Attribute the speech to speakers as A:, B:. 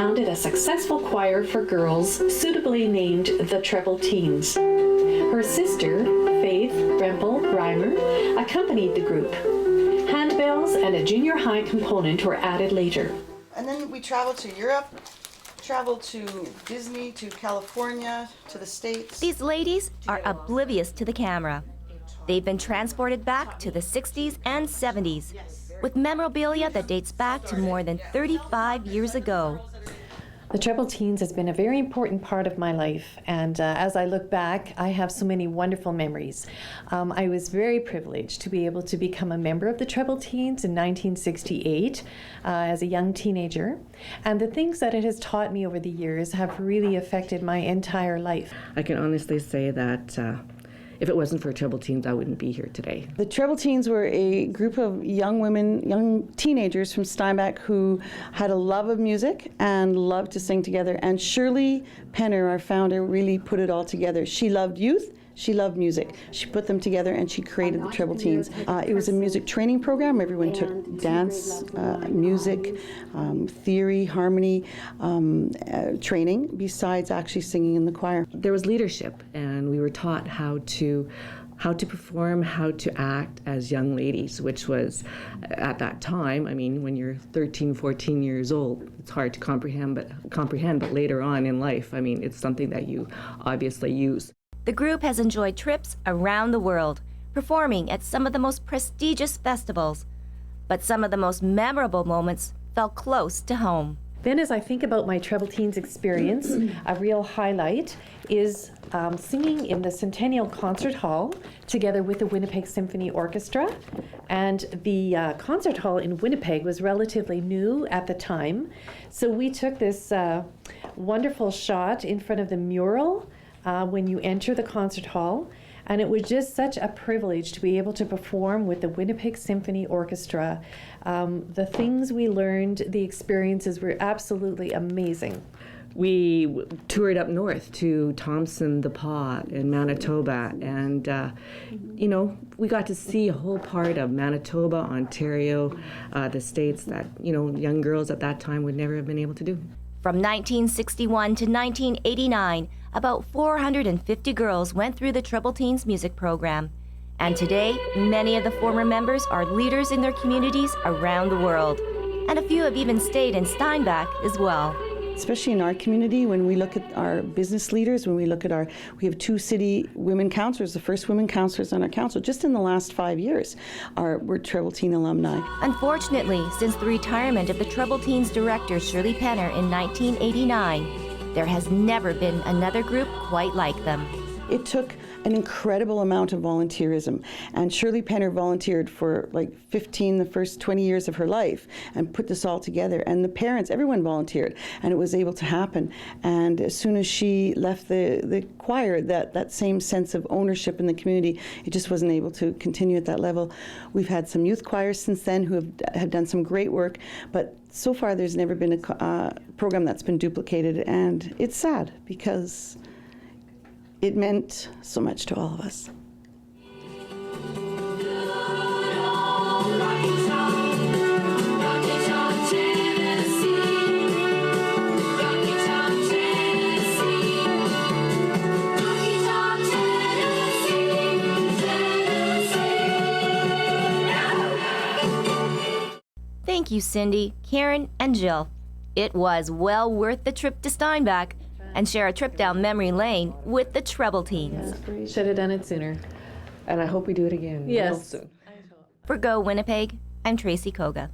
A: founded a successful choir for girls suitably named the Treble Teens. Her sister, Faith Rempel Reimer, accompanied the group. Handbells and a junior high component were added later.
B: And then we traveled to Europe, traveled to Disney, to California, to the States.
C: These ladies are oblivious to the camera. They've been transported back to the 60s and 70s with memorabilia that dates back to more than 35 years ago.
D: The Treble Teens has been a very important part of my life, and as I look back, I have so many wonderful memories. I was very privileged to be able to become a member of the Treble Teens in 1968 as a young teenager, and the things that it has taught me over the years have really affected my entire life.
E: I can honestly say that if it wasn't for Treble Teens, I wouldn't be here today.
B: The Treble Teens were a group of young women, young teenagers from Steinbach who had a love of music and loved to sing together. And Shirley Penner, our founder, really put it all together. She loved youth. She loved music. She put them together and she created the Treble Teens. It was a music training program. Everyone took dance, music, theory, harmony training, besides actually singing in the choir.
E: There was leadership, and we were taught how to perform, how to act as young ladies, which was, at that time, I mean, when you're 13, 14 years old, it's hard to comprehend, but later on in life, I mean, it's something that you obviously use.
C: The group has enjoyed trips around the world, performing at some of the most prestigious festivals. But some of the most memorable moments felt close to home.
D: Then as I think about my Treble Teens experience, a real highlight is singing in the Centennial Concert Hall together with the Winnipeg Symphony Orchestra. And the concert hall in Winnipeg was relatively new at the time. So we took this wonderful shot in front of the mural when you enter the concert hall, and it was just such a privilege to be able to perform with the Winnipeg Symphony Orchestra. The things we learned, the experiences were absolutely amazing.
E: We toured up north to Thompson the Paw in Manitoba, and you know, we got to see a whole part of Manitoba, Ontario, the States that, you know, young girls at that time would never have been able to do.
C: From 1961 to 1989, about 450 girls went through the Treble Teens music program. And today, many of the former members are leaders in their communities around the world. And a few have even stayed in Steinbach as well.
B: Especially in our community, when we look at our business leaders, when we look at we have 2 city women councillors, the first women councillors on our council, just in the last 5 years, we're Treble Teen alumni.
C: Unfortunately, since the retirement of the Treble Teens director Shirley Penner in 1989, there has never been another group quite like them.
B: It took an incredible amount of volunteerism, and Shirley Penner volunteered for like the first 20 years of her life and put this all together, and the parents, everyone volunteered, and it was able to happen. And as soon as she left the choir, that same sense of ownership in the community, it just wasn't able to continue at that level. We've had some youth choirs since then who have done some great work, but so far there's never been a program that's been duplicated, and it's sad because it meant so much to all of us.
C: Thank you, Cindi, Karen, and Jill. It was well worth the trip to Steinbach and share a trip down memory lane with the Treble Teens.
D: Should have done it sooner.
E: And I hope we do it again.
D: Yes.
E: Real soon.
C: For Go Winnipeg, I'm Tracy Koga.